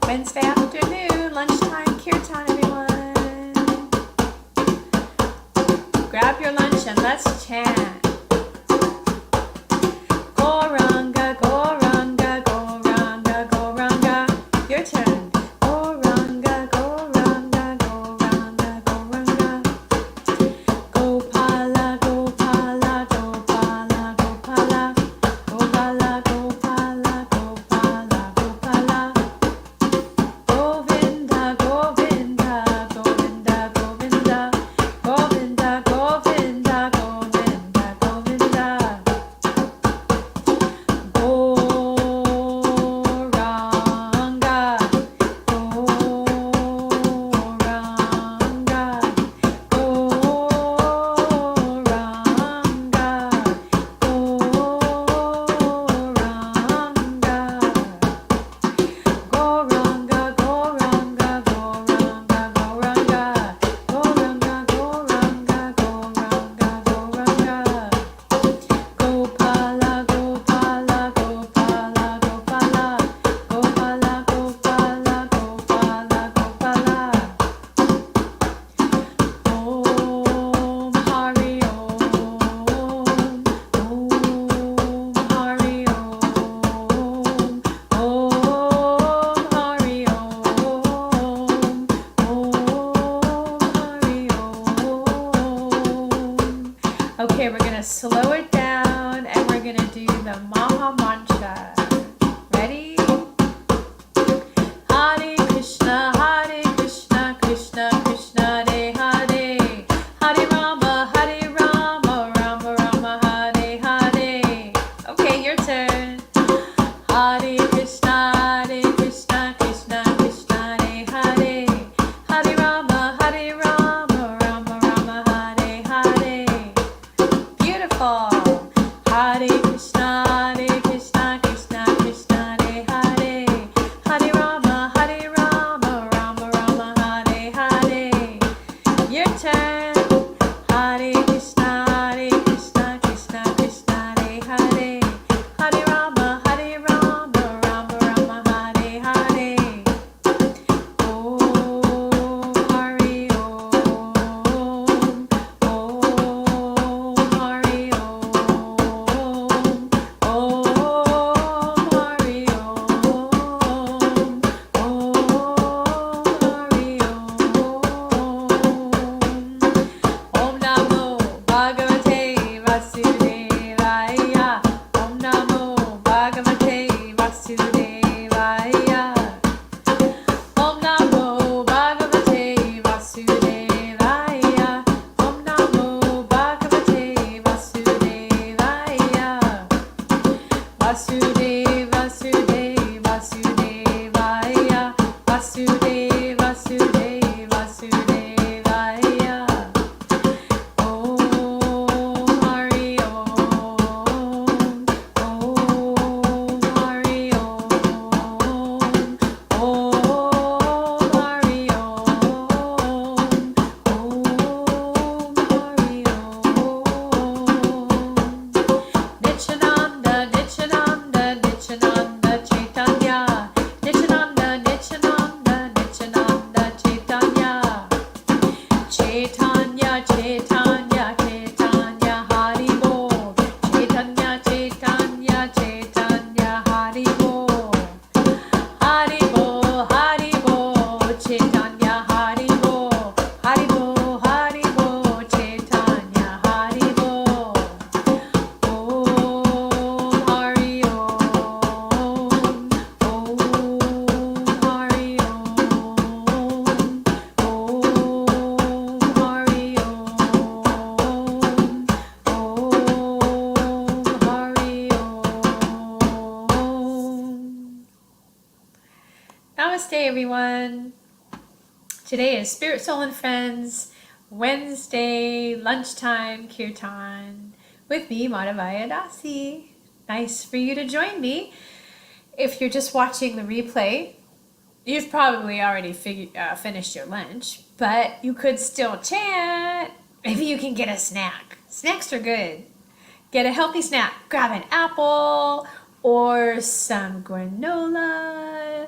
Wednesday afternoon, lunchtime kirtan, everyone. Grab your lunch and let's chant. Goranga, Goranga, Goranga, Goranga. Your turn. Goranga, Goranga, Goranga, Goranga. Gopala, Gopala, Gopala, Gopala. Gopala, Gopala, Gopala, Gopala. Govinda, Govinda, Govinda, Govinda. Govinda, Govinda, Govinda, Govinda. Goranga, Goranga, Goranga, Goranga, Goranga, Goranga, Goranga, Goranga, Goranga, Goranga, Goranga. Gopala, Gopala, Gopala, Gopala. Gopala, Gopala, Gopala, Gopala. Om Hari Om. Om Hari Om. Om Hari Om. Om Hari Om. Okay, we're gonna slow it down and we're gonna do the Maha Mantra. Ready? Hare Krishna, Krishna Krishna, Hare Hare. Hare Rama, Rama Rama, Hare Hare. Okay, your turn. Hare Krishna, Krishna Krishna, Hare Hare. Hare Rama, Rama Rama, Hare Hare. Beautiful. Hare Krishna, Krishna Krishna, Hare Hare. Hare Rama, Rama Rama, Hare Hare. Your turn. Hare Krishna, Krishna Krishna, Hare Hare. Hare Rama, Rama Rama, Hare Hare. Om Hari Om. Om Hari Om. Om Hari Om. Om Hari Om. Om Namo Bhagavate Vasudevaya. Om Namo Bhagavate Vasudevaya. Om Namo Bhagavate Vasudevaya. Om Namo Bhagavate Vasudevaya. Vasudev, Vasudev, Vasudevaya. Vasudev, Vasudev, Vasudevaya. Om Hari Om. Om Hari Om. Om Hari Om. Om Hari Om. Nityananda, Nityananda, Nityananda, Chaitanya. Nityananda, Nityananda, Nityananda, Chaitanya. Chaitanya, Chaitanya, Chaitanya, Haribo. Chaitanya, Chaitanya, Chaitanya, Haribo. Haribo, Haribo, Chaitanya, Haribo. Haribo, Haribo, Chaitanya, Haribo. Om Hari Om. Om Hari Om. Om Hari Om. Om Hari Om. Namaste, everyone. Today is Spirit, Soul, and Friends Wednesday lunchtime kirtan with me, Madhavaya Dasi. Nice for you to join me. If you're just watching the replay, you've probably already finished your lunch, but you could still chant. Maybe you can get a snack. Snacks are good. Get a healthy snack. Grab an apple or some granola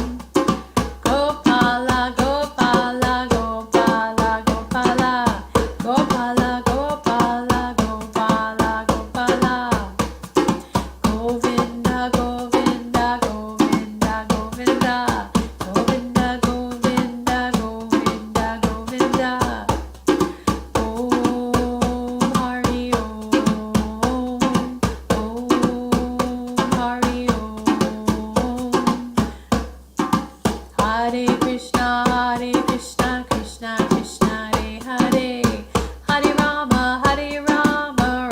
Krishna, Hare Krishna, Krishna Krishna, Hare Hare, Hare Rama,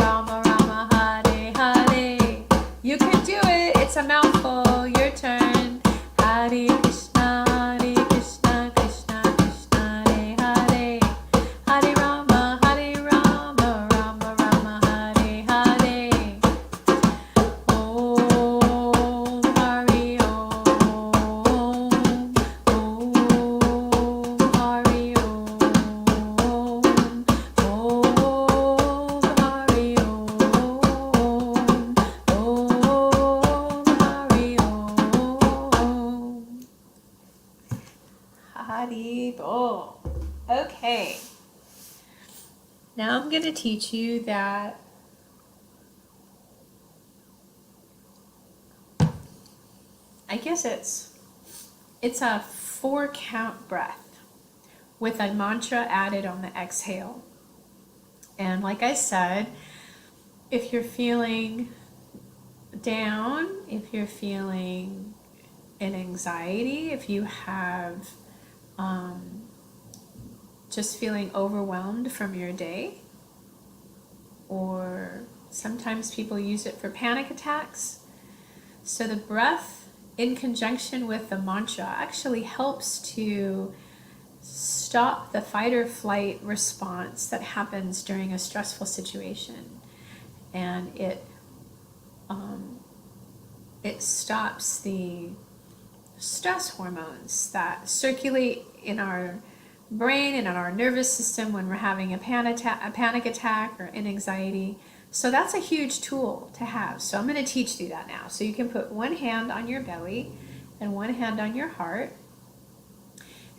Rama Rama, Hare Hare. You can do it. It's a mouthful. Your turn. Hare Krishna, Krishna Krishna, Hare Hare, Hare Rama, Rama Rama, Hare Hare. Om Hari Om, Om Hari Om, Om Hari Om, Hari Bol. Okay. Now I'm going to teach you that I guess it's a 4-count breath with a mantra added on the exhale. And like I said, if you're feeling down, if you're feeling an anxiety, if you have just feeling overwhelmed from your day, or sometimes people use it for panic attacks. So the breath in conjunction with the mantra actually helps to stop the fight or flight response that happens during a stressful situation. And it stops the stress hormones that circulate in our brain and in our nervous system when we're having a panic attack or an anxiety. So that's a huge tool to have. So I'm going to teach you that now. So you can put one hand on your belly and one hand on your heart.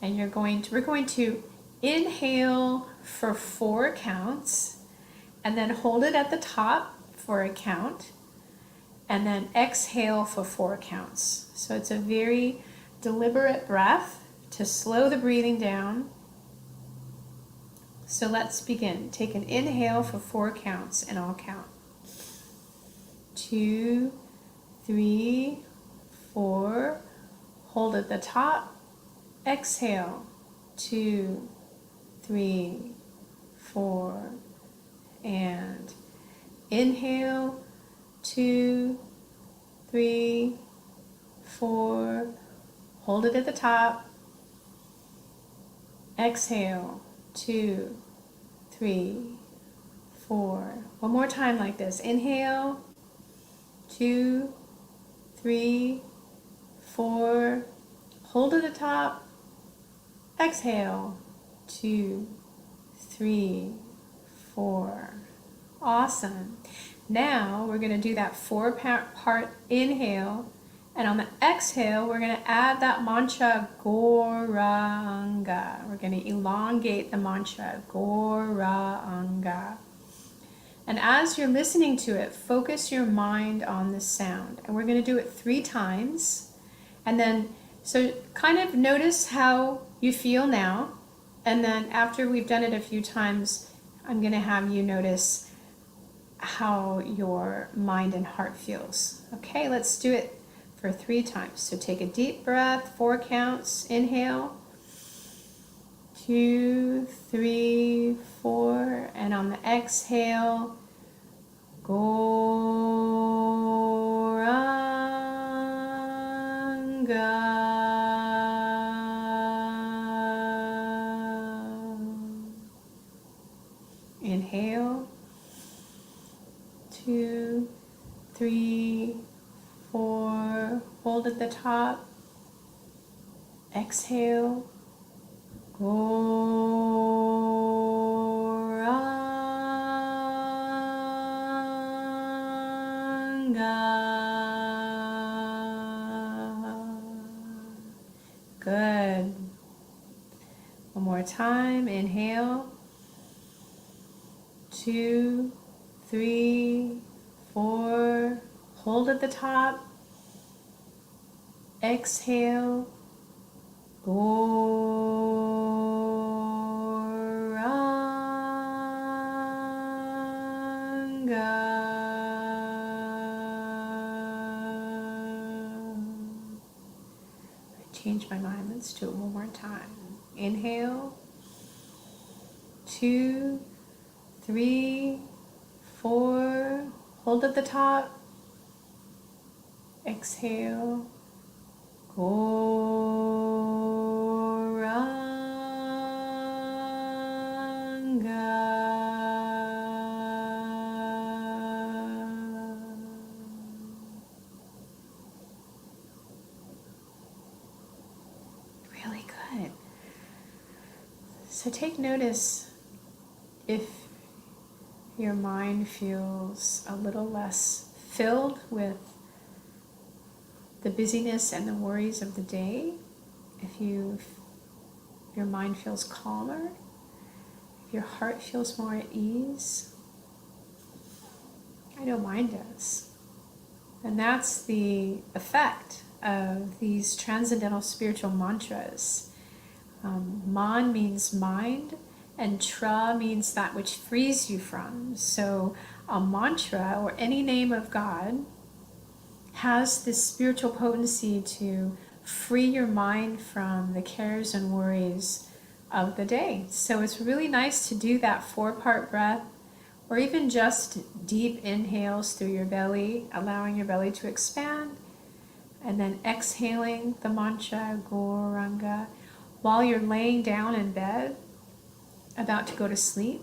And we're going to inhale for 4 counts and then hold it at the top for a count and then exhale for 4 counts. So it's a very deliberate breath to slow the breathing down. So let's begin. Take an inhale for 4 counts and I'll count. 2, 3, 4. Hold at the top. Exhale. 2, 3, 4. And inhale. 2, 3, 4. Hold it at the top. Exhale. 2, 3, 4. One more time like this. Inhale. 2, 3, 4. Hold at the top. Exhale. 2, 3, 4. Awesome. Now we're going to do that 4-part inhale. And on the exhale, we're going to add that mantra Gauranga. We're going to elongate the mantra Gauranga. And as you're listening to it, focus your mind on the sound. And we're going to do it 3 times. And then, so kind of notice how you feel now. And then after we've done it a few times, I'm going to have you notice how your mind and heart feels. Okay, let's do it for 3 times. So take a deep breath, 4 counts. Inhale. 2, 3, 4. And on the exhale, Gauranga. Inhale. 2, 3, 4. Hold at the top. Exhale. Gauranga. Good. One more time. Inhale. 2, 3, 4. Hold at the top. Exhale. Gauranga. changed my mind. Let's do it one more time. Inhale, 2, 3, 4. Hold at the top. Exhale. Really good. So take notice if your mind feels a little less filled with the busyness and the worries of the day, if your mind feels calmer, if your heart feels more at ease. I know mine does. And that's the effect of these transcendental spiritual mantras. Man means mind, and tra means that which frees you from. So a mantra, or any name of God, has this spiritual potency to free your mind from the cares and worries of the day. So it's really nice to do that 4-part breath, or even just deep inhales through your belly, allowing your belly to expand, and then exhaling the mantra Gauranga while you're laying down in bed, about to go to sleep.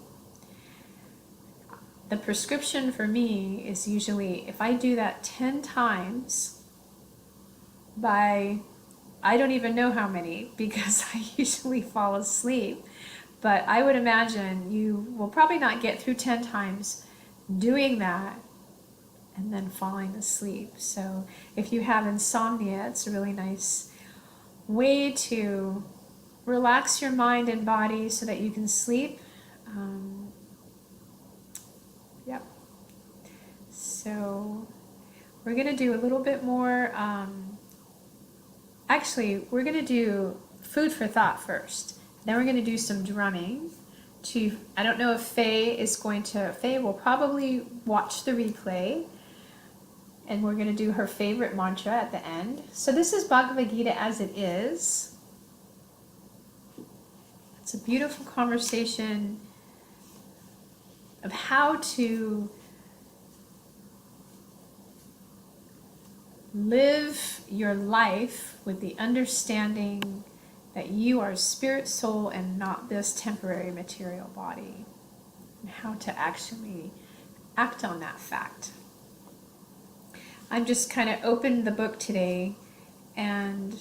The prescription for me is usually, if I do that 10 times by, I don't even know how many, because I usually fall asleep, but I would imagine you will probably not get through 10 times doing that and then falling asleep. So if you have insomnia, it's a really nice way to relax your mind and body so that you can sleep. Yep. So we're going to do a little bit more. Actually, we're going to do food for thought first. Then we're going to do some drumming. I don't know if Faye will probably watch the replay. And we're going to do her favorite mantra at the end. So this is Bhagavad Gita as it is. It's a beautiful conversation of how to live your life with the understanding that you are spirit, soul, and not this temporary material body, and how to actually act on that fact. I'm just kind of opened the book today, and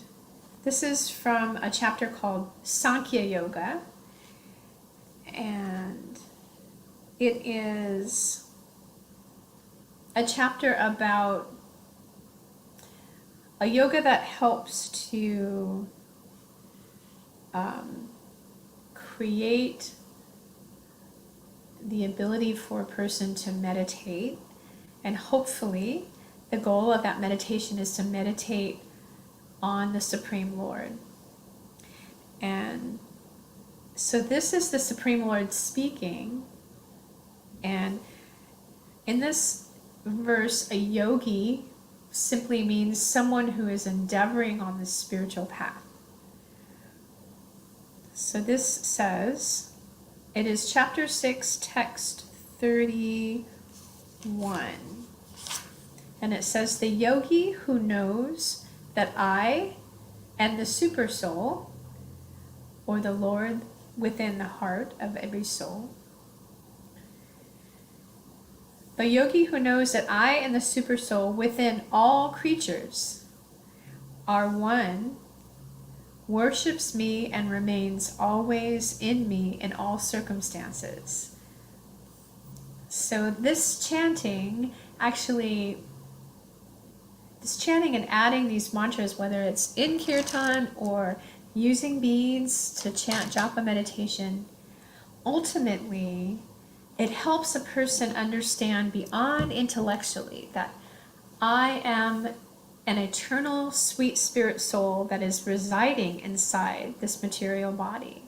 this is from a chapter called Sankhya Yoga, and it is a chapter about a yoga that helps to create the ability for a person to meditate, and hopefully the goal of that meditation is to meditate on the Supreme Lord. And so this is the Supreme Lord speaking, and in this verse, a yogi simply means someone who is endeavoring on the spiritual path. So this says, it is chapter 6, text 31. And it says, the yogi who knows that I am the super soul, or the Lord within the heart of every soul. The yogi who knows that I and the super soul within all creatures are one, worships me and remains always in me in all circumstances. So this chanting and adding these mantras, whether it's in kirtan or using beads to chant japa meditation, ultimately it helps a person understand beyond intellectually that I am an eternal sweet spirit soul that is residing inside this material body.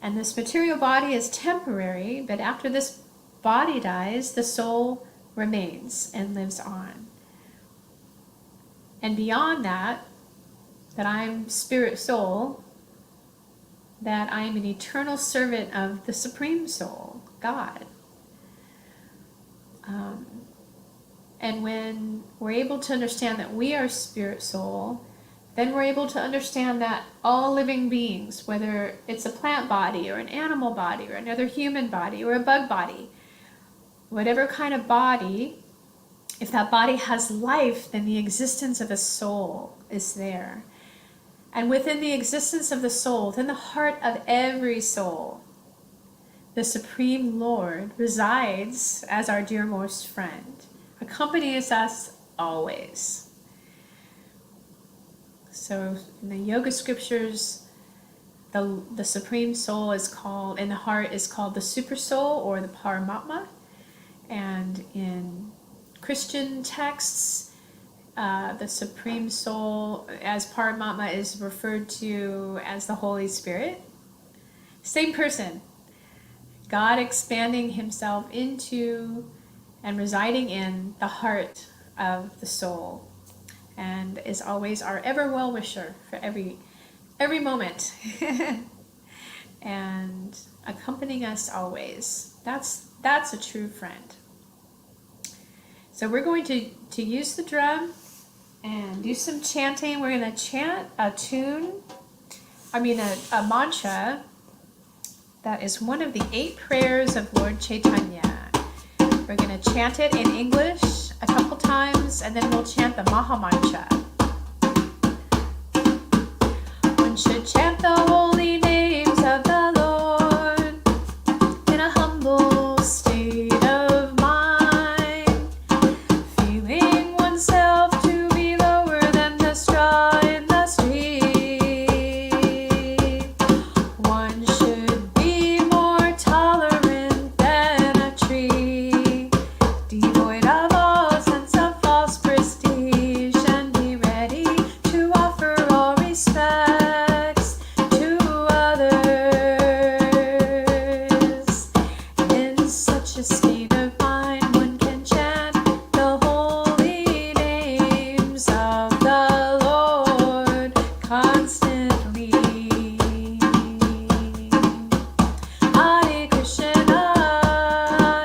And this material body is temporary, but after this body dies, the soul remains and lives on. And beyond that, that I'm spirit soul, that I am an eternal servant of the Supreme Soul, God. And when we're able to understand that we are spirit soul, then we're able to understand that all living beings, whether it's a plant body or an animal body or another human body or a bug body, whatever kind of body, if that body has life, then the existence of a soul is there. And within the existence of the soul, within the heart of every soul, the Supreme Lord resides as our dearmost friend, accompanies us always. So in the yoga scriptures, the Supreme Soul is called, in the heart, is called the Super Soul or the Paramatma. And in Christian texts, the Supreme Soul as Paramatma is referred to as the Holy Spirit. Same person. God expanding himself into and residing in the heart of the soul, and is always our ever well-wisher for every moment and accompanying us always. That's a true friend. So we're going to use the drum and do some chanting. We're going to chant a mantra that is one of the 8 prayers of Lord Chaitanya. We're going to chant it in English a couple times, and then we'll chant the Maha Mantra. One should chant the holy names of the Lord in a humble state of mind, feeling oneself to be lower than the straw in the street. One should be more tolerant than a tree, devoid of all sense of false prestige, and be ready to offer all respects to others. In such a state of mind, one can chant the holy names of the Lord constantly. Hare Krishna,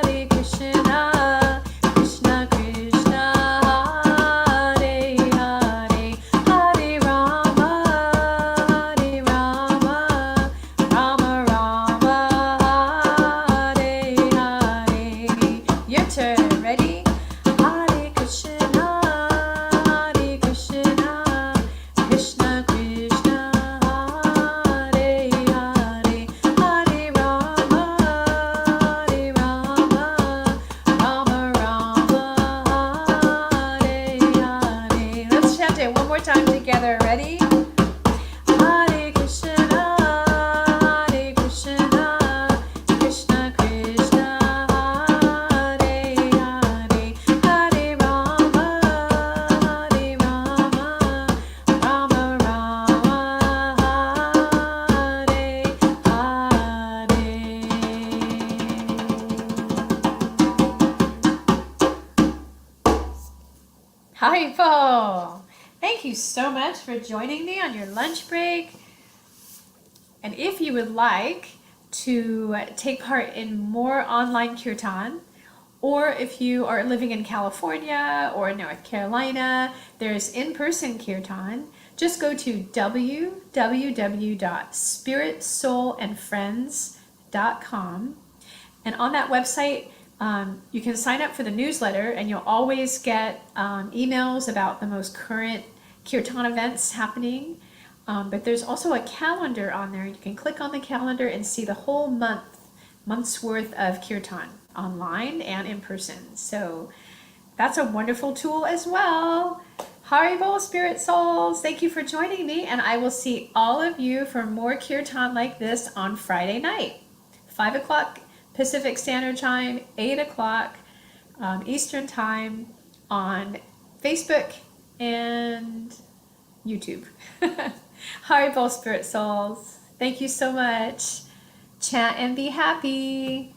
Hare Krishna, Krishna Krishna, Hare Hare, Hare Rama, Rama Rama, Hare Hare. Your turn. Ready? Hare Krishna, Hare Krishna, Krishna Krishna, Hare Hare, Hare Rama, Rama Rama, Hare Hare. Let's chant it one more time together. Ready? Hare Krishna, Hare Krishna, Krishna Krishna, Hare Hare, Hare Rama, Rama Rama, Hare Hare. Haribol! Thank you so much for joining me on your lunch break. And if you would like to take part in more online kirtan, or if you are living in California or North Carolina, there's in-person kirtan. Just go to www.spiritSoulandFriends.com, and on that website you can sign up for the newsletter, and you'll always get emails about the most current kirtan events happening. But there's also a calendar on there. You can click on the calendar and see the whole month's worth of kirtan, online and in person. So that's a wonderful tool as well. Haribol, Spirit Souls, thank you for joining me, and I will see all of you for more kirtan like this on Friday night, 5 o'clock Pacific Standard Time, 8 o'clock Eastern Time, on Facebook and YouTube. Haribol, Spirit Souls, thank you so much. Chant and be happy.